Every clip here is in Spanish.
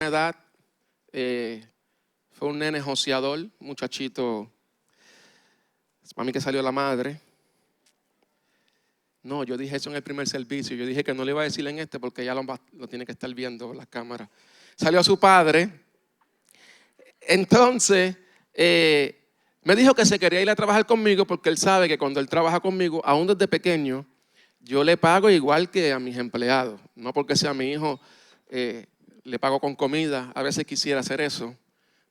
edad, fue un nene joseador, muchachito. Para mí que salió la madre. No, yo dije eso en el primer servicio. Yo dije que no le iba a decir en este porque ya lo tiene que estar viendo la cámara. Salió a su padre. Entonces, me dijo que se quería ir a trabajar conmigo porque él sabe que cuando él trabaja conmigo, aún desde pequeño, yo le pago igual que a mis empleados. No porque sea mi hijo, le pago con comida. A veces quisiera hacer eso,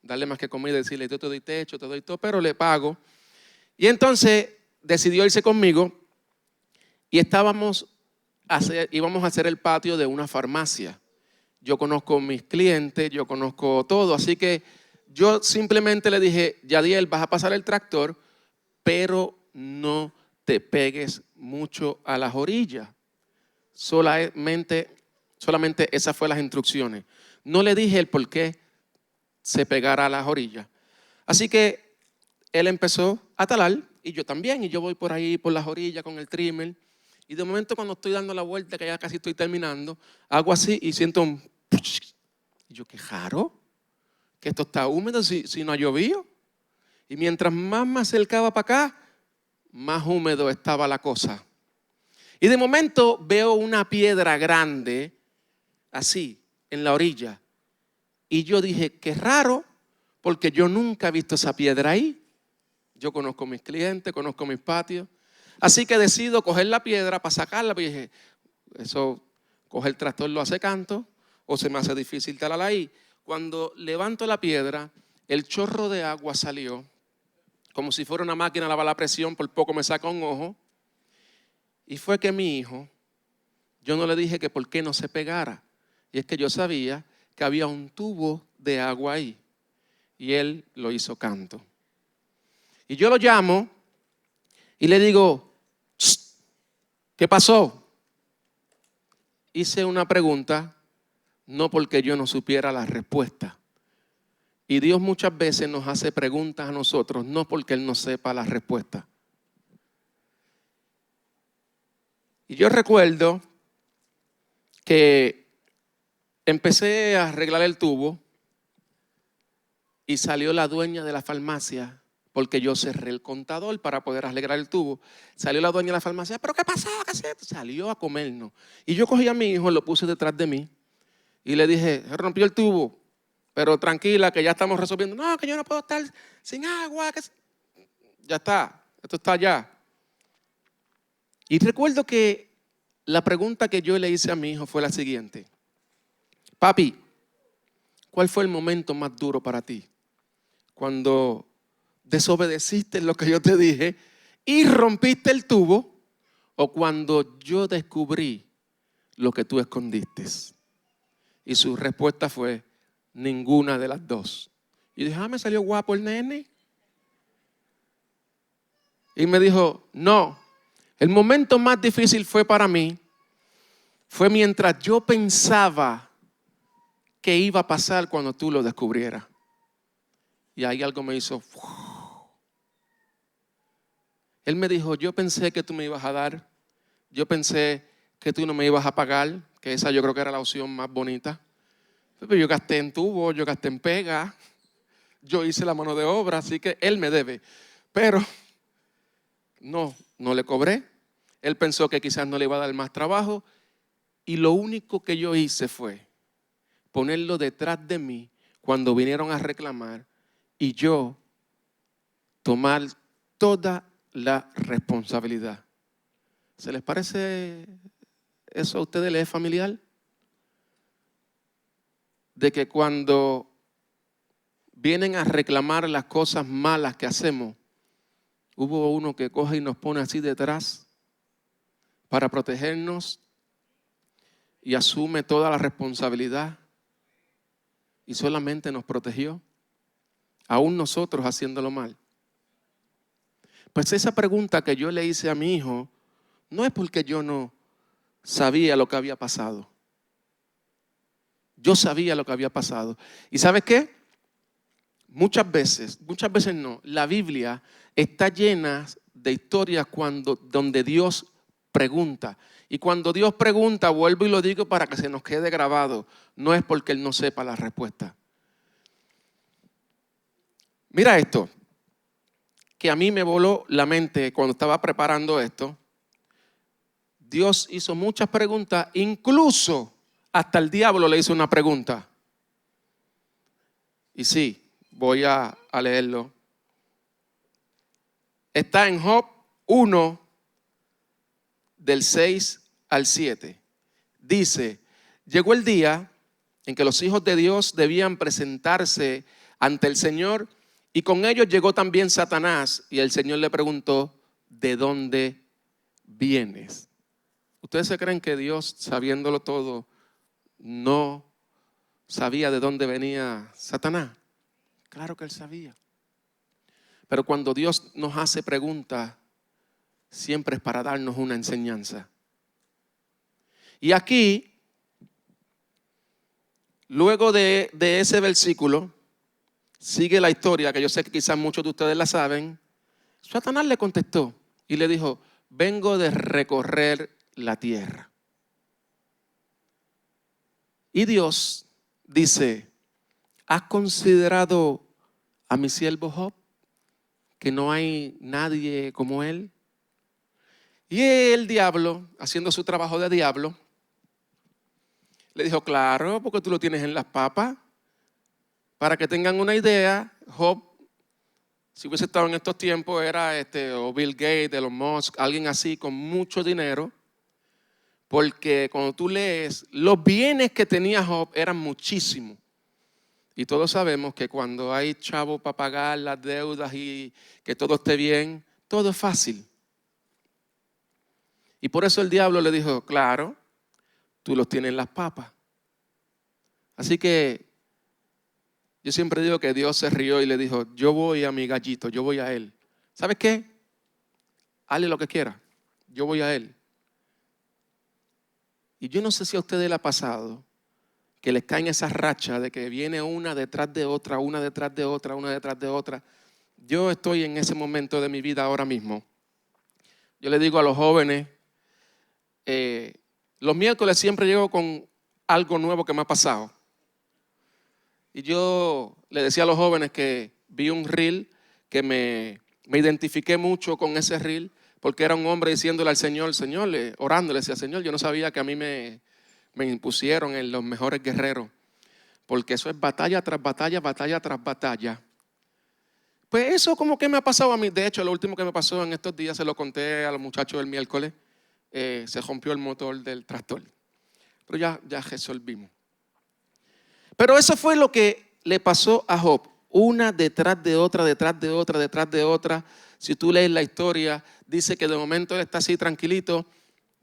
darle más que comida, decirle, yo te doy techo, te doy todo, pero le pago. Y entonces decidió irse conmigo y íbamos a hacer el patio de una farmacia. Yo conozco mis clientes, yo conozco todo, así que yo simplemente le dije, Yadiel, vas a pasar el tractor, pero no te pegues mucho a las orillas. Solamente esas fueron las instrucciones. No le dije el por qué se pegara a las orillas. Así que él empezó a talar y yo también. Y yo voy por ahí, por las orillas con el trimmer. Y de momento cuando estoy dando la vuelta, que ya casi estoy terminando, hago así y siento un... Y yo, qué raro, que esto está húmedo si no ha llovido. Y mientras más me acercaba para acá, más húmedo estaba la cosa. Y de momento veo una piedra grande, así, en la orilla. Y yo dije, qué raro, porque yo nunca he visto esa piedra ahí. Yo conozco mis clientes, conozco mis patios. Así que decido coger la piedra para sacarla. Porque dije, eso, coger el tractor lo hace canto, o se me hace difícil talar ahí. Cuando levanto la piedra, el chorro de agua salió, como si fuera una máquina a lavar la presión, por poco me saca un ojo. Y fue que mi hijo, yo no le dije que por qué no se pegara. Y es que yo sabía que había un tubo de agua ahí. Y él lo hizo canto. Y yo lo llamo y le digo, ¿qué pasó? Hice una pregunta, no porque yo no supiera la respuesta. Y Dios muchas veces nos hace preguntas a nosotros, no porque Él no sepa la respuesta. Y yo recuerdo que empecé a arreglar el tubo y salió la dueña de la farmacia, porque yo cerré el contador para poder arreglar el tubo. Salió la dueña de la farmacia, ¿pero qué pasó? ¿Qué es esto? Salió a comernos. Y yo cogí a mi hijo, lo puse detrás de mí y le dije, se rompió el tubo, pero tranquila que ya estamos resolviendo. No, que yo no puedo estar sin agua. Ya está, esto está allá. Y recuerdo que la pregunta que yo le hice a mi hijo fue la siguiente. Papi, ¿cuál fue el momento más duro para ti? Cuando desobedeciste lo que yo te dije y rompiste el tubo, o cuando yo descubrí lo que tú escondiste. Y su respuesta fue ninguna de las dos. Y dije, me salió guapo el nene. Y me dijo, no, el momento más difícil fue para mí, fue mientras yo pensaba que iba a pasar cuando tú lo descubrieras. Y ahí algo me hizo. Él me dijo, yo pensé que tú me ibas a dar, yo pensé que tú no me ibas a pagar, que esa yo creo que era la opción más bonita. Pero yo gasté en tubo, yo gasté en pega, yo hice la mano de obra, así que él me debe. Pero no le cobré. Él pensó que quizás no le iba a dar más trabajo. Y lo único que yo hice fue ponerlo detrás de mí cuando vinieron a reclamar y yo tomar toda la responsabilidad. ¿Se les parece eso a ustedes? ¿Les es familiar? De que cuando vienen a reclamar las cosas malas que hacemos, hubo uno que coge y nos pone así detrás para protegernos y asume toda la responsabilidad y solamente nos protegió, aún nosotros haciéndolo mal. Pues esa pregunta que yo le hice a mi hijo no es porque yo no sabía lo que había pasado. Yo sabía lo que había pasado. ¿Y sabes qué? Muchas veces no, la Biblia está llena de historias donde Dios pregunta. Y cuando Dios pregunta, vuelvo y lo digo para que se nos quede grabado, no es porque Él no sepa la respuesta. Mira esto, que a mí me voló la mente cuando estaba preparando esto. Dios hizo muchas preguntas, incluso hasta el diablo le hizo una pregunta. Y sí, voy a leerlo. Está en Job 1, del 6 al 7. Dice, llegó el día en que los hijos de Dios debían presentarse ante el Señor, y con ellos llegó también Satanás, y el Señor le preguntó, ¿de dónde vienes? ¿Ustedes se creen que Dios, sabiéndolo todo, no sabía de dónde venía Satanás? Claro que Él sabía. Pero cuando Dios nos hace preguntas, siempre es para darnos una enseñanza. Y aquí, luego de ese versículo, sigue la historia, que yo sé que quizás muchos de ustedes la saben. Satanás le contestó y le dijo, vengo de recorrer la tierra. Y Dios dice, ¿has considerado a mi siervo Job? Que no hay nadie como él. Y el diablo, haciendo su trabajo de diablo, le dijo, claro, porque tú lo tienes en las papas. Para que tengan una idea, Job, si hubiese estado en estos tiempos, era o Bill Gates, Elon Musk, alguien así con mucho dinero. Porque cuando tú lees, los bienes que tenía Job eran muchísimos. Y todos sabemos que cuando hay chavo para pagar las deudas y que todo esté bien, todo es fácil. Y por eso el diablo le dijo, claro, tú los tienes en las papas. Así que yo siempre digo que Dios se rió y le dijo, yo voy a mi gallito, yo voy a él. ¿Sabes qué? Hazle lo que quiera, yo voy a él. Y yo no sé si a ustedes les ha pasado que les caen esas rachas de que viene una detrás de otra, una detrás de otra, una detrás de otra. Yo estoy en ese momento de mi vida ahora mismo. Yo le digo a los jóvenes, los miércoles siempre llego con algo nuevo que me ha pasado. Y yo le decía a los jóvenes que vi un reel que me identifiqué mucho con ese reel, porque era un hombre diciéndole al Señor, orando, le decía, Señor, yo no sabía que a mí me impusieron en los mejores guerreros, porque eso es batalla tras batalla, batalla tras batalla. Pues eso como que me ha pasado a mí. De hecho, lo último que me pasó en estos días, se lo conté a los muchachos el miércoles, se rompió el motor del tractor. Pero ya resolvimos. Pero eso fue lo que le pasó a Job. Una detrás de otra, detrás de otra, detrás de otra. Si tú lees la historia, dice que de momento él está así tranquilito.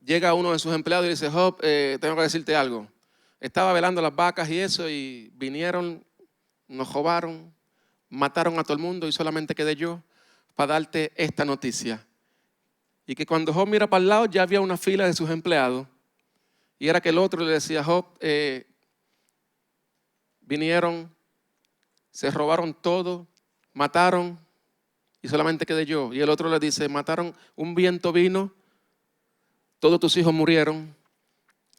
Llega uno de sus empleados y dice, Job, tengo que decirte algo. Estaba velando las vacas y eso, y vinieron, nos robaron, mataron a todo el mundo y solamente quedé yo para darte esta noticia. Y que cuando Job mira para el lado, ya había una fila de sus empleados. Y era que el otro le decía, Job, vinieron, se robaron todo, mataron y solamente quedé yo. Y el otro le dice, mataron, un viento vino, todos tus hijos murieron,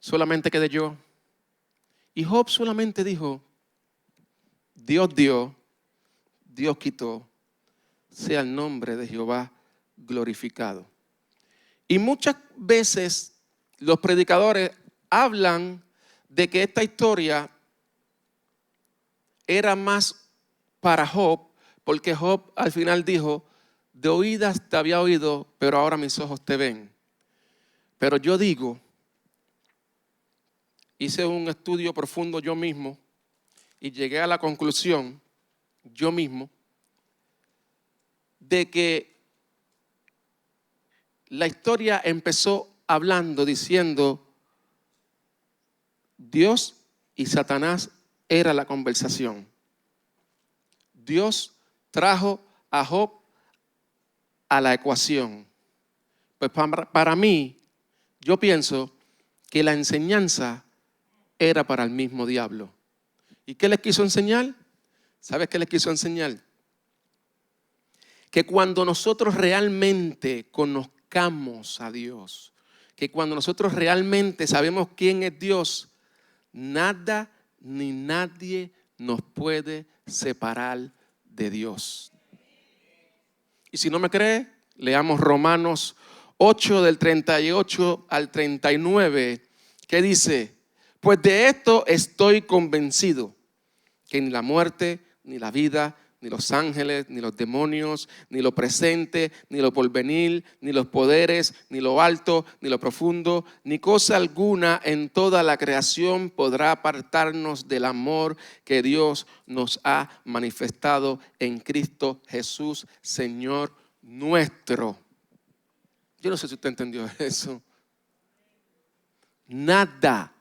solamente quedé yo. Y Job solamente dijo, Dios dio, Dios quitó, sea el nombre de Jehová glorificado. Y muchas veces los predicadores hablan de que esta historia era más para Job, porque Job al final dijo, de oídas te había oído, pero ahora mis ojos te ven. Pero yo digo, hice un estudio profundo yo mismo y llegué a la conclusión, yo mismo, de que la historia empezó hablando, diciendo, Dios y Satanás era la conversación. Dios trajo a Job a la ecuación. Pues para mí, yo pienso que la enseñanza era para el mismo diablo. ¿Y qué les quiso enseñar? ¿Sabes qué les quiso enseñar? Que cuando nosotros realmente conozcamos a Dios, que cuando nosotros realmente sabemos quién es Dios, nada ni nadie nos puede separar de Dios. Y si no me cree, leamos Romanos 8 del 38 al 39, que dice: pues de esto estoy convencido, que ni la muerte, ni la vida, ni los ángeles, ni los demonios, ni lo presente, ni lo porvenir, ni los poderes, ni lo alto, ni lo profundo, ni cosa alguna en toda la creación podrá apartarnos del amor que Dios nos ha manifestado en Cristo Jesús, Señor nuestro. Yo no sé si usted entendió eso. Nada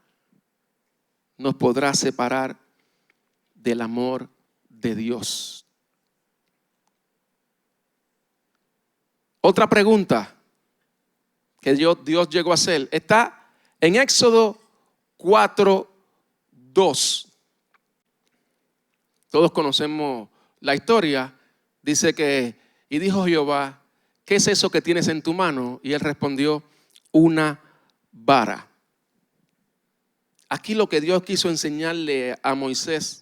nos podrá separar del amor de Dios. Otra pregunta que Dios llegó a hacer está en Éxodo 4:2. Todos conocemos la historia. Dice que, y dijo Jehová: ¿qué es eso que tienes en tu mano? Y él respondió: una vara. Aquí lo que Dios quiso enseñarle a Moisés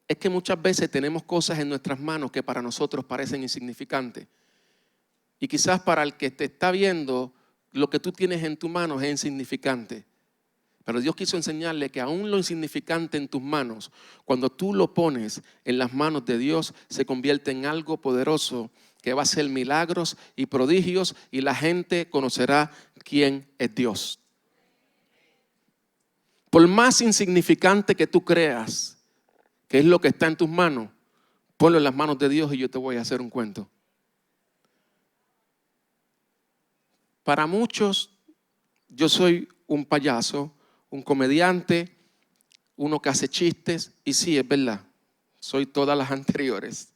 es que muchas veces tenemos cosas en nuestras manos que para nosotros parecen insignificantes. Y quizás para el que te está viendo, lo que tú tienes en tu mano es insignificante. Pero Dios quiso enseñarle que aún lo insignificante en tus manos, cuando tú lo pones en las manos de Dios, se convierte en algo poderoso que va a hacer milagros y prodigios, y la gente conocerá quién es Dios. Por más insignificante que tú creas que es lo que está en tus manos, ponlo en las manos de Dios y yo te voy a hacer un cuento. Para muchos, yo soy un payaso, un comediante, uno que hace chistes, y sí, es verdad, soy todas las anteriores.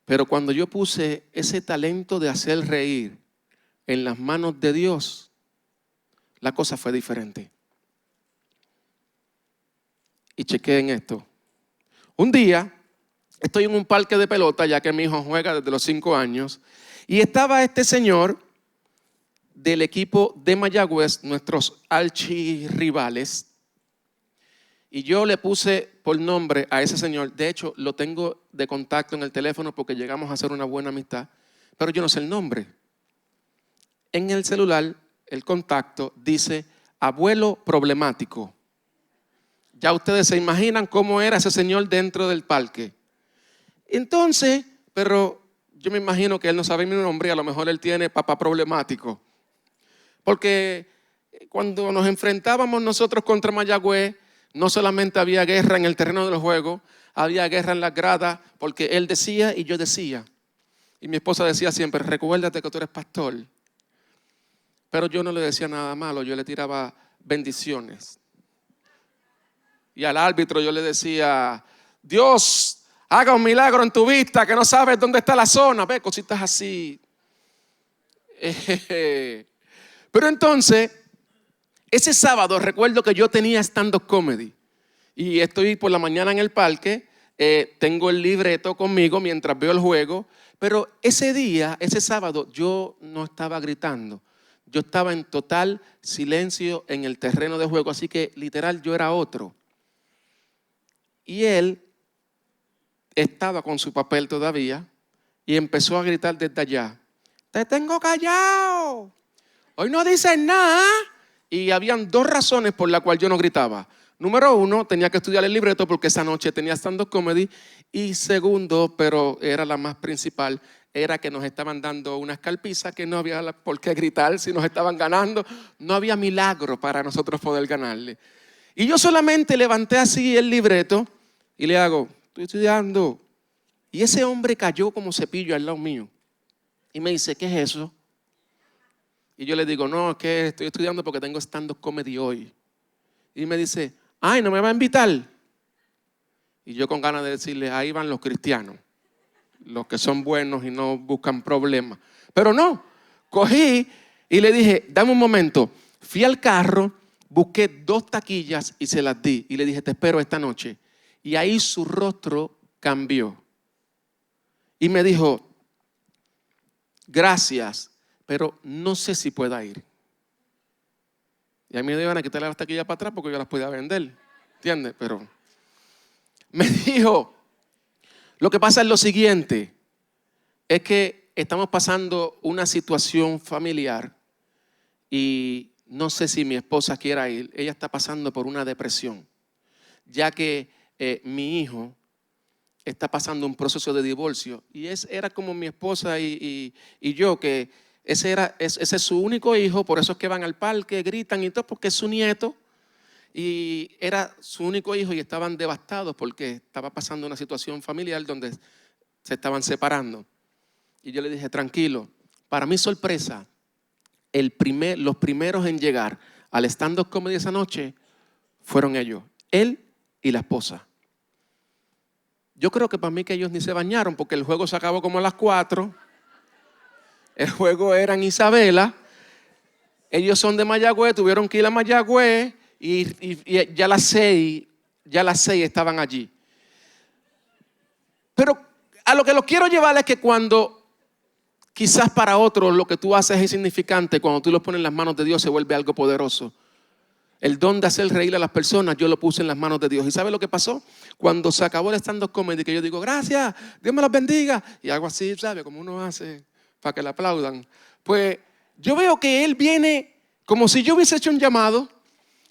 Pero cuando yo puse ese talento de hacer reír en las manos de Dios, la cosa fue diferente. Y chequeen esto. Un día estoy en un parque de pelota, ya que mi hijo juega desde los 5 años, y estaba este señor del equipo de Mayagüez, nuestros archirrivales, y yo le puse por nombre a ese señor. De hecho, lo tengo de contacto en el teléfono porque llegamos a hacer una buena amistad, pero yo no sé el nombre. En el celular, el contacto dice: abuelo problemático. Ya ustedes se imaginan cómo era ese señor dentro del parque. Entonces, pero yo me imagino que él no sabe mi nombre y a lo mejor él tiene papá problemático. Porque cuando nos enfrentábamos nosotros contra Mayagüez, no solamente había guerra en el terreno del juego, había guerra en las gradas, porque él decía y yo decía. Y mi esposa decía siempre: recuérdate que tú eres pastor. Pero yo no le decía nada malo, yo le tiraba bendiciones. Y al árbitro yo le decía: Dios, haga un milagro en tu vista, que no sabes dónde está la zona. Ve, cositas así. Pero entonces, ese sábado recuerdo que yo tenía stand-up comedy. Y estoy por la mañana en el parque, tengo el libreto conmigo mientras veo el juego. Pero ese día, ese sábado, yo no estaba gritando. Yo estaba en total silencio en el terreno de juego. Así que literal yo era otro. Y él estaba con su papel todavía y empezó a gritar desde allá: te tengo callado, hoy no dices nada. Y habían 2 razones por las cuales yo no gritaba. Número 1, tenía que estudiar el libreto porque esa noche tenía stand-up comedy. Y segundo, pero era la más principal, era que nos estaban dando una escalpiza que no había por qué gritar si nos estaban ganando. No había milagro para nosotros poder ganarle. Y yo solamente levanté así el libreto y le hago: estoy estudiando. Y ese hombre cayó como cepillo al lado mío. Y me dice: ¿qué es eso? Y yo le digo: no, es que estoy estudiando porque tengo stand-up comedy hoy. Y me dice: ay, ¿no me va a invitar? Y yo con ganas de decirle: ahí van los cristianos, los que son buenos y no buscan problemas. Pero no, cogí y le dije: dame un momento. Fui al carro, busqué 2 taquillas y se las di. Y le dije: te espero esta noche. Y ahí su rostro cambió. Y me dijo: gracias, pero no sé si pueda ir. Y a mí me iban a quitarle las taquillas para atrás porque yo las podía vender, ¿entiendes? Pero me dijo, lo que pasa es lo siguiente, es que estamos pasando una situación familiar y no sé si mi esposa quiera ir. Ella está pasando por una depresión, ya que mi hijo está pasando un proceso de divorcio y era como mi esposa y yo, que ese es su único hijo, por eso es que van al parque, gritan y todo, porque es su nieto y era su único hijo y estaban devastados porque estaba pasando una situación familiar donde se estaban separando. Y yo le dije, tranquilo, para mi sorpresa, los primeros en llegar al stand-up comedy esa noche fueron ellos, él y la esposa. Yo creo que para mí que ellos ni se bañaron porque el juego se acabó como a las 4. El juego era en Isabela. Ellos son de Mayagüez, tuvieron que ir a Mayagüez y ya a las 6 estaban allí. Pero a lo que los quiero llevar es que cuando quizás para otros lo que tú haces es insignificante, cuando tú lo pones en las manos de Dios se vuelve algo poderoso. El don de hacer reír a las personas, yo lo puse en las manos de Dios. ¿Y sabe lo que pasó? Cuando se acabó el stand-up comedy, que yo digo, gracias, Dios me los bendiga, y hago así, ¿sabe? Como uno hace para que le aplaudan. Pues yo veo que él viene, como si yo hubiese hecho un llamado,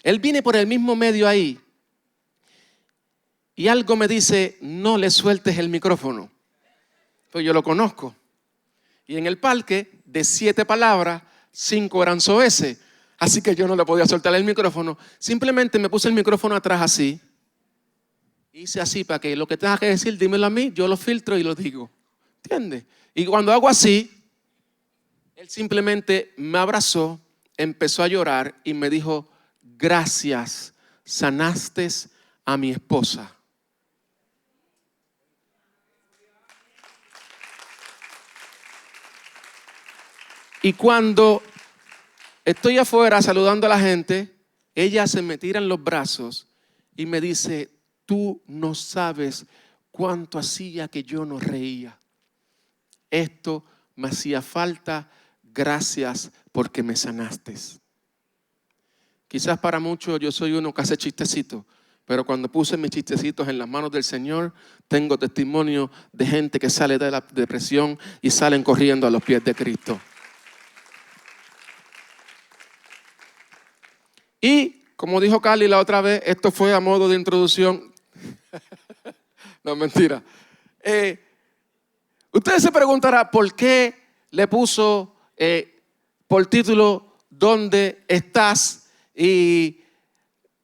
él viene por el mismo medio ahí. Y algo me dice, no le sueltes el micrófono. Pues yo lo conozco. Y en el parque, de 7 palabras, 5 eran soeces. Así que yo no le podía soltar el micrófono. Simplemente me puse el micrófono atrás así. Hice así para que lo que tengas que decir, dímelo a mí, yo lo filtro y lo digo. ¿Entiendes? Y cuando hago así, él simplemente me abrazó, empezó a llorar y me dijo, gracias, sanaste a mi esposa. Y cuando estoy afuera saludando a la gente, ella se me tira en los brazos y me dice, tú no sabes cuánto hacía que yo no reía. Esto me hacía falta, gracias porque me sanaste. Quizás para muchos yo soy uno que hace chistecitos, pero cuando puse mis chistecitos en las manos del Señor, tengo testimonio de gente que sale de la depresión y salen corriendo a los pies de Cristo. Y como dijo Carly la otra vez, esto fue a modo de introducción. No, mentira. Ustedes se preguntarán por qué le puso por título ¿Dónde estás? Y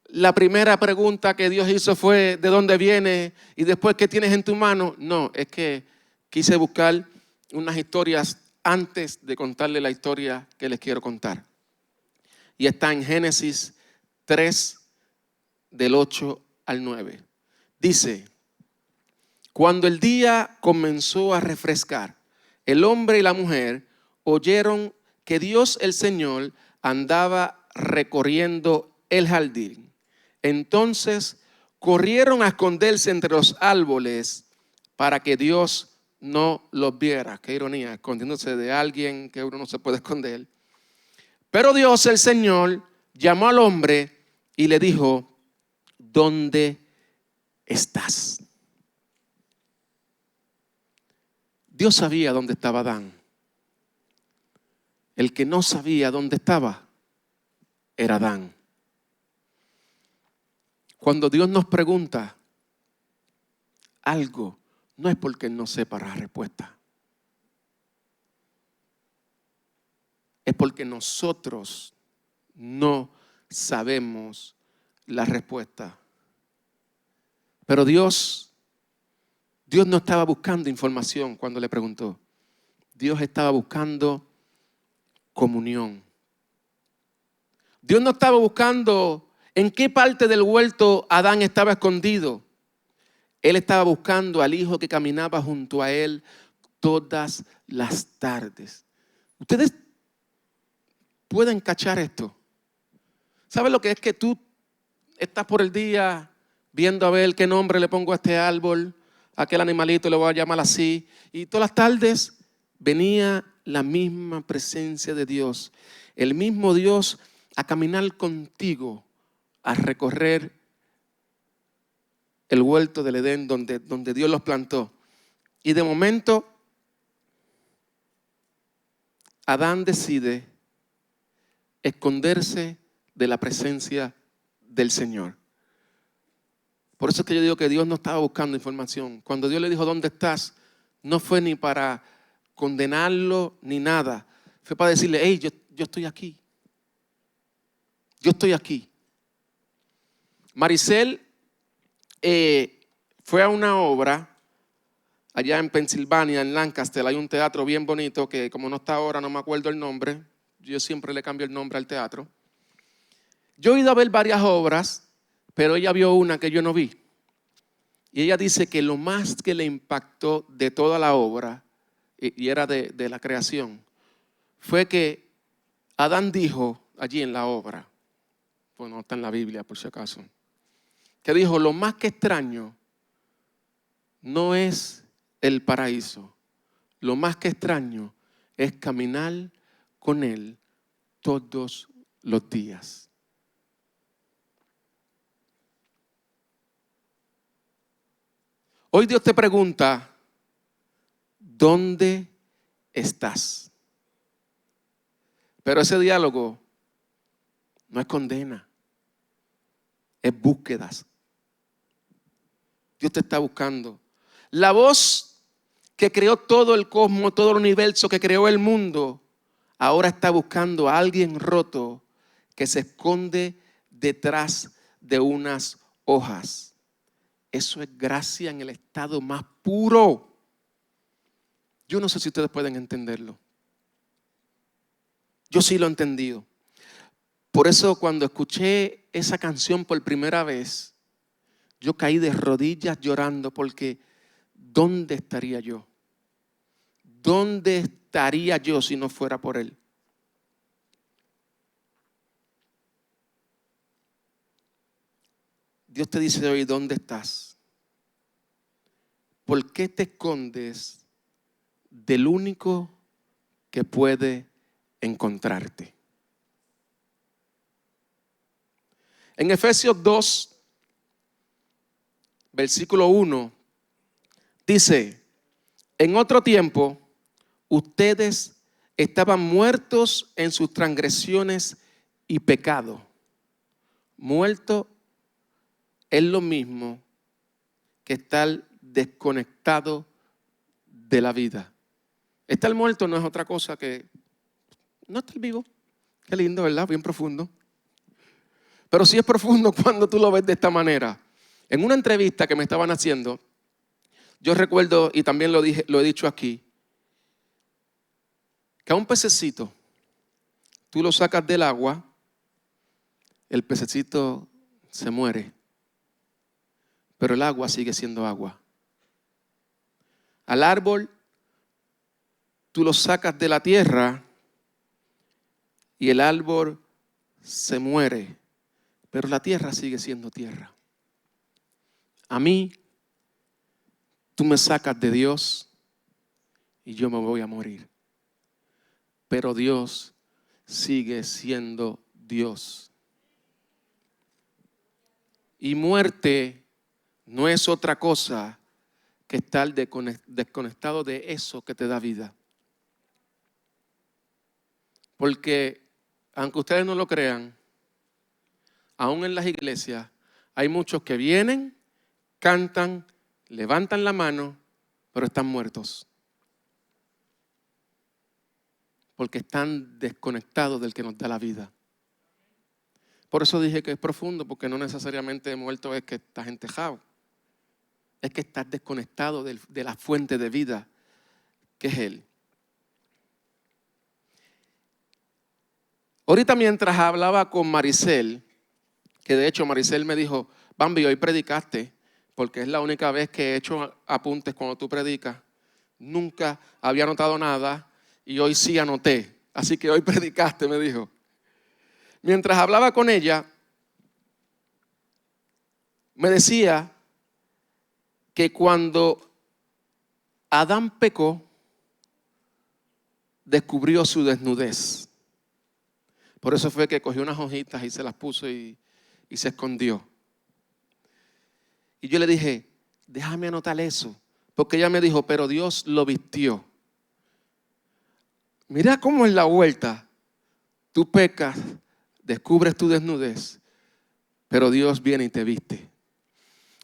la primera pregunta que Dios hizo fue ¿de dónde vienes? Y después ¿qué tienes en tu mano? No, es que quise buscar unas historias antes de contarle la historia que les quiero contar. Y está en Génesis 3, del 8 al 9. Dice, cuando el día comenzó a refrescar, el hombre y la mujer oyeron que Dios el Señor andaba recorriendo el jardín. Entonces corrieron a esconderse entre los árboles para que Dios no los viera. Qué ironía, escondiéndose de alguien que uno no se puede esconder. Pero Dios, el Señor, llamó al hombre y le dijo, ¿dónde estás? Dios sabía dónde estaba Adán. El que no sabía dónde estaba era Adán. Cuando Dios nos pregunta algo, no es porque no sepa la respuesta. Es porque nosotros no sabemos la respuesta. Pero Dios no estaba buscando información cuando le preguntó. Dios estaba buscando comunión. Dios no estaba buscando en qué parte del huerto Adán estaba escondido. Él estaba buscando al hijo que caminaba junto a él todas las tardes. Ustedes pueden cachar esto. ¿Saben lo que es que tú estás por el día viendo a ver qué nombre le pongo a este árbol, a aquel animalito le voy a llamar así? Y todas las tardes venía la misma presencia de Dios, el mismo Dios a caminar contigo, a recorrer el huerto del Edén donde Dios los plantó. Y de momento, Adán decide esconderse de la presencia del Señor. Por eso es que yo digo que Dios no estaba buscando información. Cuando Dios le dijo, ¿dónde estás? No fue ni para condenarlo ni nada. Fue para decirle, hey, yo estoy aquí. Yo estoy aquí. Maricel fue a una obra allá en Pensilvania, en Lancaster. Hay un teatro bien bonito que como no está ahora, no me acuerdo el nombre. Yo siempre le cambio el nombre al teatro. Yo he ido a ver varias obras, pero ella vio una que yo no vi. Y ella dice que lo más que le impactó de toda la obra, y era de la creación, fue que Adán dijo allí en la obra, pues no está en la Biblia por si acaso, que dijo, lo más que extraño no es el paraíso, lo más que extraño es caminar con Él todos los días. Hoy Dios te pregunta, ¿dónde estás? Pero ese diálogo no es condena, es búsquedas. Dios te está buscando. La voz que creó todo el cosmos, todo el universo, que creó el mundo, ahora está buscando a alguien roto que se esconde detrás de unas hojas. Eso es gracia en el estado más puro. Yo no sé si ustedes pueden entenderlo. Yo sí lo he entendido. Por eso cuando escuché esa canción por primera vez, yo caí de rodillas llorando porque ¿dónde estaría yo? ¿Dónde estaría yo si no fuera por Él? Dios te dice hoy, ¿dónde estás? ¿Por qué te escondes del único que puede encontrarte? En Efesios 2, versículo 1, dice, en otro tiempo, ustedes estaban muertos en sus transgresiones y pecado. Muerto es lo mismo que estar desconectado de la vida. Estar muerto no es otra cosa que no estar vivo. Qué lindo, ¿verdad? Bien profundo. Pero sí es profundo cuando tú lo ves de esta manera. En una entrevista que me estaban haciendo, yo recuerdo, y también lo he dicho aquí, que a un pececito tú lo sacas del agua, el pececito se muere, pero el agua sigue siendo agua. Al árbol tú lo sacas de la tierra y el árbol se muere, pero la tierra sigue siendo tierra. A mí, tú me sacas de Dios y yo me voy a morir. Pero Dios sigue siendo Dios. Y muerte no es otra cosa que estar desconectado de eso que te da vida. Porque, aunque ustedes no lo crean, aún en las iglesias hay muchos que vienen, cantan, levantan la mano, pero están muertos. Porque están desconectados del que nos da la vida. Por eso dije que es profundo, porque no necesariamente muerto es que estás entejado. Es que estás desconectado de la fuente de vida, que es Él. Ahorita mientras hablaba con Maricel, que de hecho Maricel me dijo, Bambi, hoy predicaste, porque es la única vez que he hecho apuntes cuando tú predicas. Nunca había anotado nada y hoy sí anoté. Así que hoy predicaste, me dijo. Mientras hablaba con ella, me decía que cuando Adán pecó, descubrió su desnudez. Por eso fue que cogió unas hojitas y se las puso y se escondió. Y yo le dije, déjame anotar eso. Porque ella me dijo, pero Dios lo vistió. Mira cómo es la vuelta. Tú pecas, descubres tu desnudez, pero Dios viene y te viste.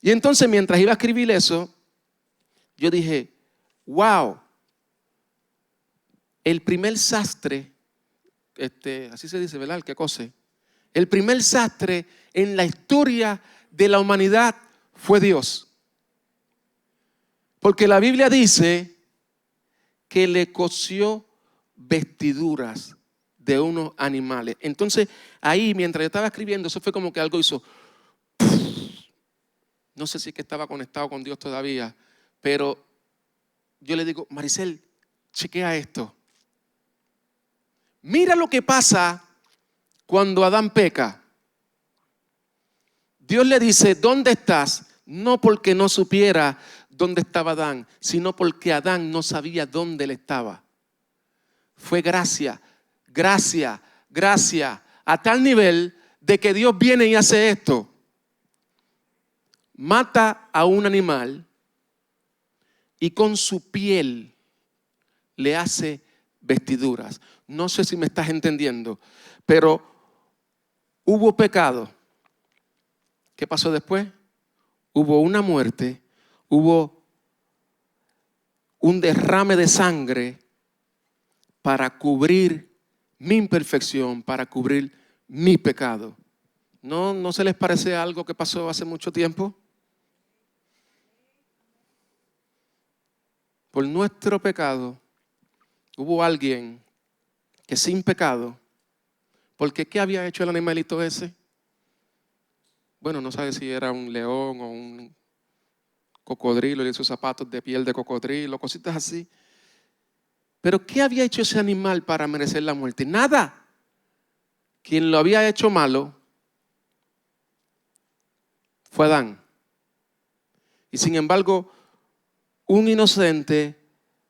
Y entonces mientras iba a escribir eso, yo dije, wow, el primer sastre, así se dice, ¿verdad? El que cose. El primer sastre en la historia de la humanidad fue Dios. Porque la Biblia dice que le cosió vestiduras de unos animales. Entonces, ahí, mientras yo estaba escribiendo, eso fue como que algo hizo. No sé si es que estaba conectado con Dios todavía, pero yo le digo, Maricel, chequea esto. Mira lo que pasa cuando Adán peca. Dios le dice, ¿dónde estás? No porque no supiera dónde estaba Adán, sino porque Adán no sabía dónde él estaba. Fue gracia, gracia, gracia, a tal nivel de que Dios viene y hace esto. Mata a un animal y con su piel le hace vestiduras. No sé si me estás entendiendo, pero hubo pecado. ¿Qué pasó después? Hubo una muerte, hubo un derrame de sangre para cubrir mi imperfección, para cubrir mi pecado. ¿No se les parece algo que pasó hace mucho tiempo? Por nuestro pecado hubo alguien que sin pecado, porque ¿qué había hecho el animalito ese? Bueno, no sabe si era un león o un cocodrilo, y sus zapatos de piel de cocodrilo, cositas así. Pero ¿qué había hecho ese animal para merecer la muerte? Nada. Quien lo había hecho malo fue Adán. Y sin embargo, un inocente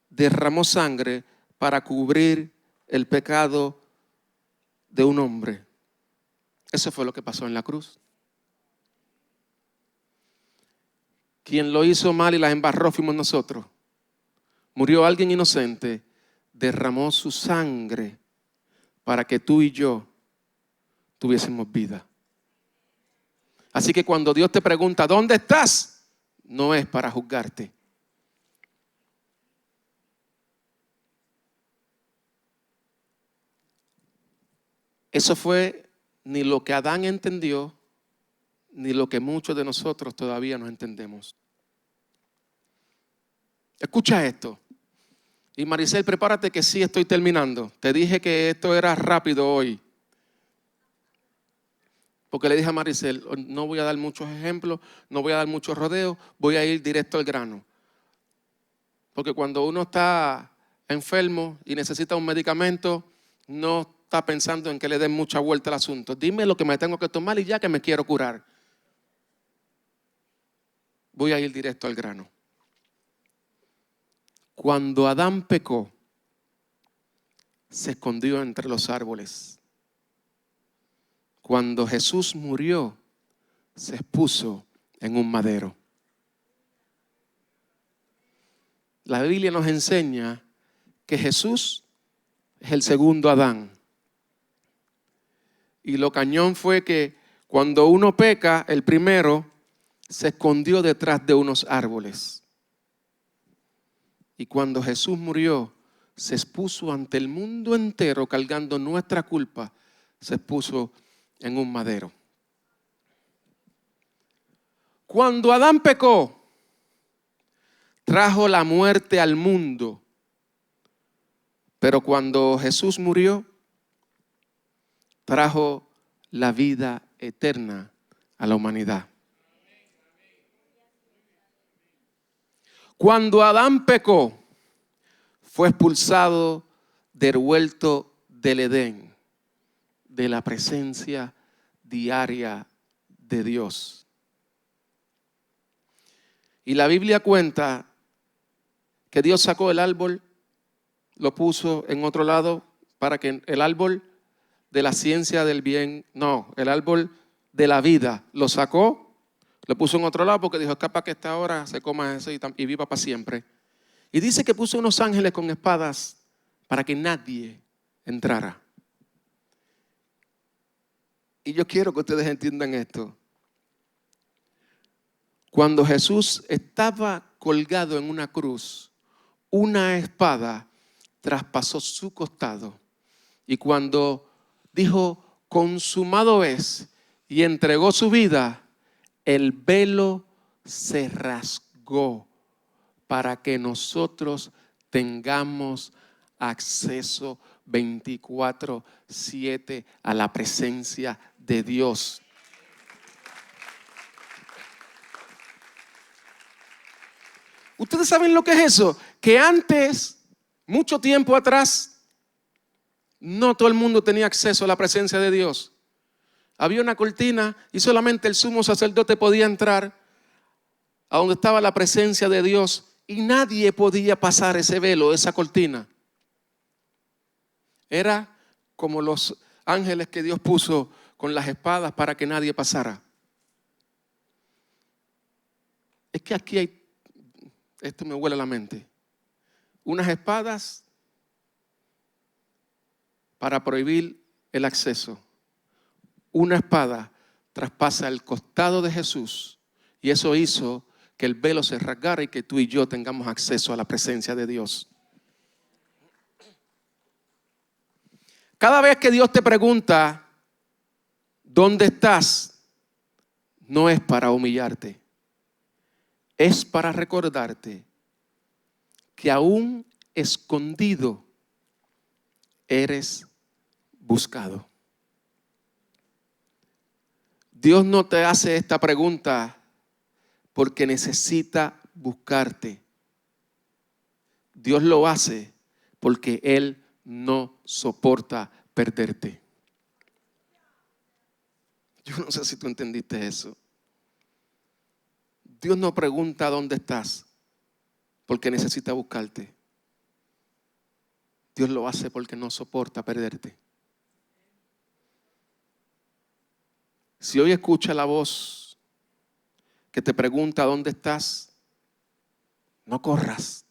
derramó sangre para cubrir el pecado de un hombre. Eso fue lo que pasó en la cruz. Quien lo hizo mal y las embarró fuimos nosotros. Murió alguien inocente, derramó su sangre para que tú y yo tuviésemos vida. Así que cuando Dios te pregunta, ¿dónde estás? No es para juzgarte. Eso fue ni lo que Adán entendió, ni lo que muchos de nosotros todavía no entendemos. Escucha esto. Y Maricel, prepárate que sí estoy terminando. Te dije que esto era rápido hoy. Porque le dije a Maricel, no voy a dar muchos ejemplos, no voy a dar muchos rodeos, voy a ir directo al grano. Porque cuando uno está enfermo y necesita un medicamento, no está pensando en que le den mucha vuelta al asunto. Dime lo que me tengo que tomar y ya que me quiero curar. Voy a ir directo al grano. Cuando Adán pecó, se escondió entre los árboles. Cuando Jesús murió, se expuso en un madero. La Biblia nos enseña que Jesús es el segundo Adán. Y lo cañón fue que cuando uno peca, el primero se escondió detrás de unos árboles. Y cuando Jesús murió, se expuso ante el mundo entero cargando nuestra culpa, se expuso en un madero. Cuando Adán pecó, trajo la muerte al mundo. Pero cuando Jesús murió, trajo la vida eterna a la humanidad. Cuando Adán pecó, fue expulsado del huerto del Edén, de la presencia diaria de Dios. Y la Biblia cuenta que Dios sacó el árbol lo puso en otro lado para que el árbol de la ciencia del bien, no, el árbol de la vida lo sacó, lo puso en otro lado porque dijo, es capaz que esta hora se coma eso y viva para siempre. Y dice que puso unos ángeles con espadas para que nadie entrara. Y yo quiero que ustedes entiendan esto. Cuando Jesús estaba colgado en una cruz, una espada traspasó su costado. Y cuando dijo, consumado es, y entregó su vida, el velo se rasgó para que nosotros tengamos acceso 24/7 a la presencia de Dios. ¿Ustedes saben lo que es eso? Que antes, mucho tiempo atrás, no todo el mundo tenía acceso a la presencia de Dios. Había una cortina y solamente el sumo sacerdote podía entrar a donde estaba la presencia de Dios y nadie podía pasar ese velo, esa cortina. Era como los ángeles que Dios puso con las espadas para que nadie pasara. Es que aquí hay, esto me huele a la mente, unas espadas para prohibir el acceso. Una espada traspasa el costado de Jesús y eso hizo que el velo se rasgara y que tú y yo tengamos acceso a la presencia de Dios. Cada vez que Dios te pregunta, ¿dónde estás? No es para humillarte, es para recordarte que aún escondido eres buscado. Dios no te hace esta pregunta porque necesita buscarte. Dios lo hace porque Él no soporta perderte. Yo no sé si tú entendiste eso. Dios no pregunta dónde estás porque necesita buscarte. Dios lo hace porque no soporta perderte. Si hoy escucha la voz que te pregunta dónde estás, no corras.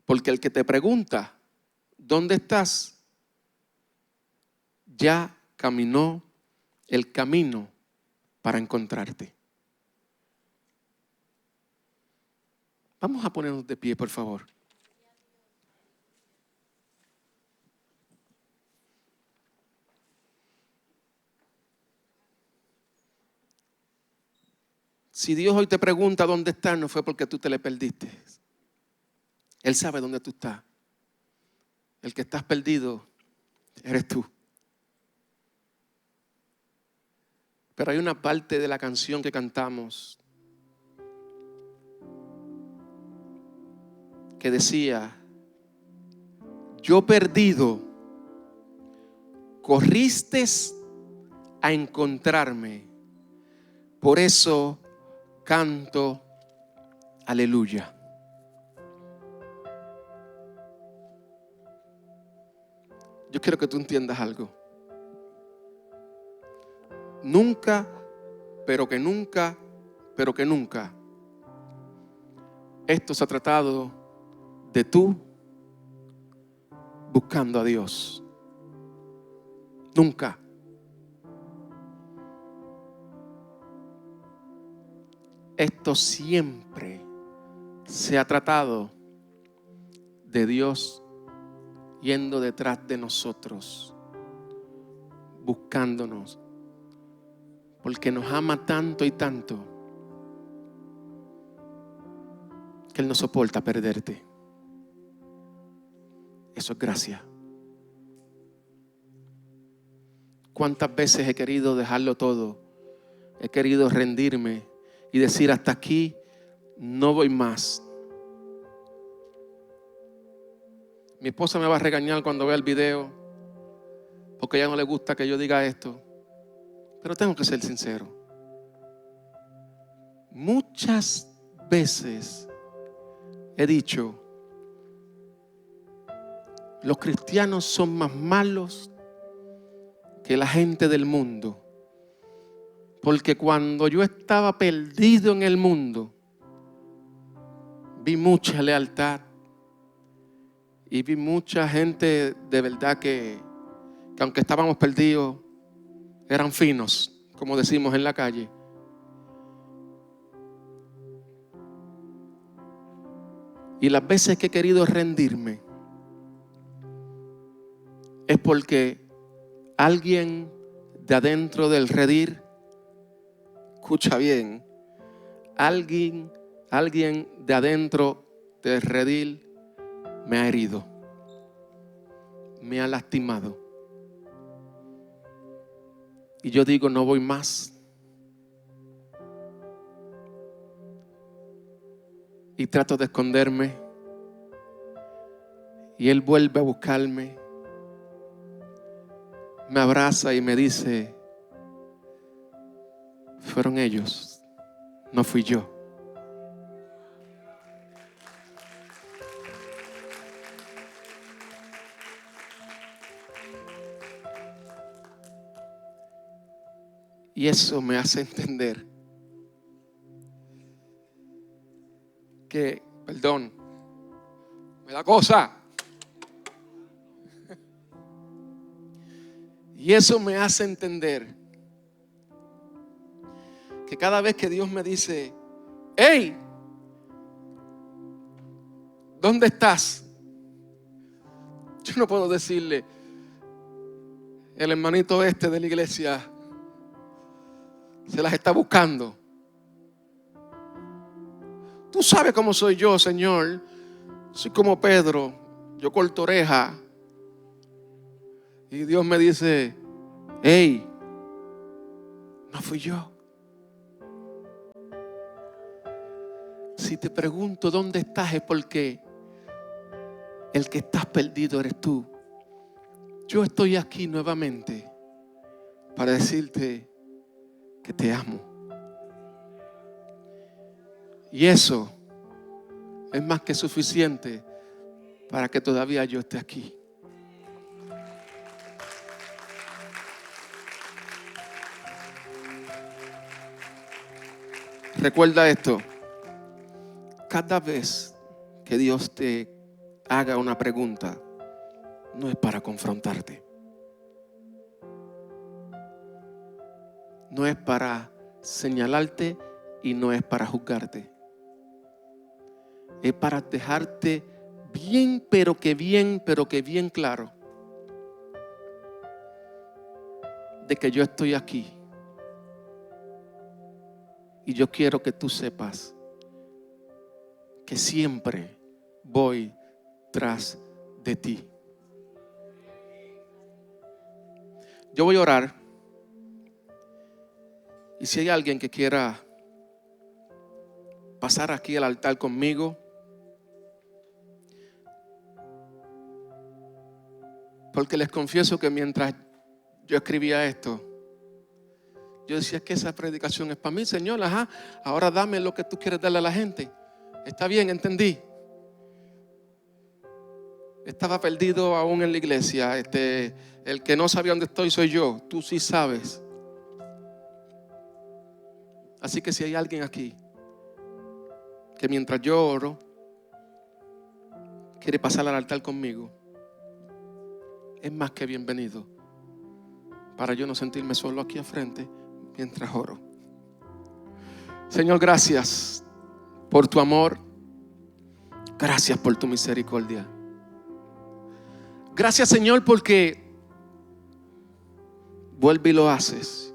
Porque el que te pregunta dónde estás, ya caminó el camino para encontrarte. Vamos a ponernos de pie, por favor. Si Dios hoy te pregunta dónde estás, no fue porque tú te le perdiste. Él sabe dónde tú estás. El que estás perdido eres tú. Pero hay una parte de la canción que cantamos que decía, yo perdido, corriste a encontrarme, por eso canto aleluya. Yo quiero que tú entiendas algo. Nunca, pero que nunca, esto se ha tratado de tú buscando a Dios. Nunca. Esto siempre se ha tratado de Dios yendo detrás de nosotros, buscándonos, porque nos ama tanto y tanto que Él no soporta perderte. Eso es gracia. ¿Cuántas veces he querido dejarlo todo? He querido rendirme y decir hasta aquí no voy más. Mi esposa me va a regañar cuando vea el video porque a ella no le gusta que yo diga esto. Pero tengo que ser sincero. Muchas veces he dicho, los cristianos son más malos que la gente del mundo. Porque cuando yo estaba perdido en el mundo, vi mucha lealtad y vi mucha gente de verdad que aunque estábamos perdidos, eran finos, como decimos en la calle. Y las veces que he querido rendirme es porque alguien de adentro del redil, escucha bien, alguien de adentro del redil me ha herido, me ha lastimado. Y yo digo, no voy más. Y trato de esconderme. Y Él vuelve a buscarme. Me abraza y me dice, fueron ellos, no fui yo. Y eso me hace entender que, perdón, me da cosa. Y eso me hace entender que cada vez que Dios me dice, hey, ¿dónde estás? Yo no puedo decirle, el hermanito este de la iglesia se las está buscando. Tú sabes cómo soy yo, Señor. Soy como Pedro, yo corto oreja. Y Dios me dice, hey, no fui yo. Si te pregunto dónde estás es porque el que estás perdido eres tú. Yo estoy aquí nuevamente para decirte que te amo. Y eso es más que suficiente para que todavía yo esté aquí. Recuerda esto. Cada vez que Dios te haga una pregunta, no es para confrontarte. No es para señalarte y no es para juzgarte. Es para dejarte bien, pero que bien claro de que yo estoy aquí. Y yo quiero que tú sepas que siempre voy tras de ti. Yo voy a orar. Y si hay alguien que quiera pasar aquí al altar conmigo, porque les confieso que mientras yo escribía esto, yo decía que esa predicación es para mí, Señor. Ajá, ahora dame lo que tú quieres darle a la gente. Está bien, entendí. Estaba perdido aún en la iglesia. El que no sabía dónde estoy soy yo. Tú sí sabes. Así que si hay alguien aquí que mientras yo oro quiere pasar al altar conmigo, es más que bienvenido, para yo no sentirme solo aquí al frente mientras oro. Señor, gracias por tu amor. Gracias por tu misericordia. Gracias, Señor, porque vuelve y lo haces.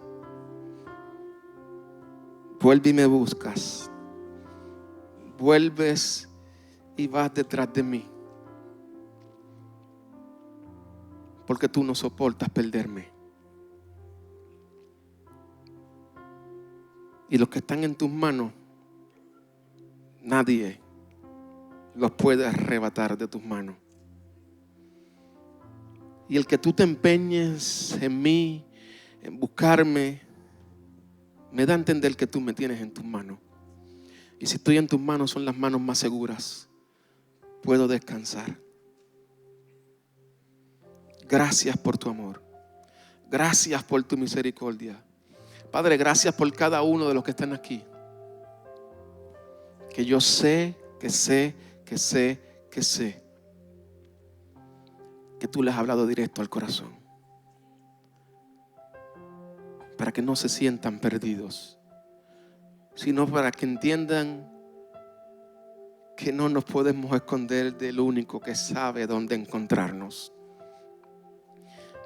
Vuelve y me buscas. Vuelves y vas detrás de mí. Porque tú no soportas perderme. Y los que están en tus manos, nadie los puede arrebatar de tus manos. Y el que tú te empeñes en mí, en buscarme, me da a entender que tú me tienes en tus manos. Y si estoy en tus manos, son las manos más seguras. puedo descansar. Gracias por tu amor. Gracias por tu misericordia. Padre, gracias por cada uno de los que están aquí. Que yo sé que tú les has hablado directo al corazón. Para que no se sientan perdidos, sino para que entiendan que no nos podemos esconder del único que sabe dónde encontrarnos.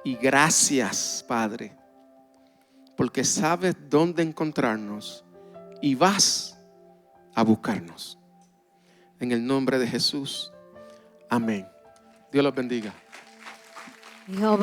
Y gracias, Padre, porque sabes dónde encontrarnos y vas a buscarnos. En el nombre de Jesús. Amén. Dios los bendiga. Jehová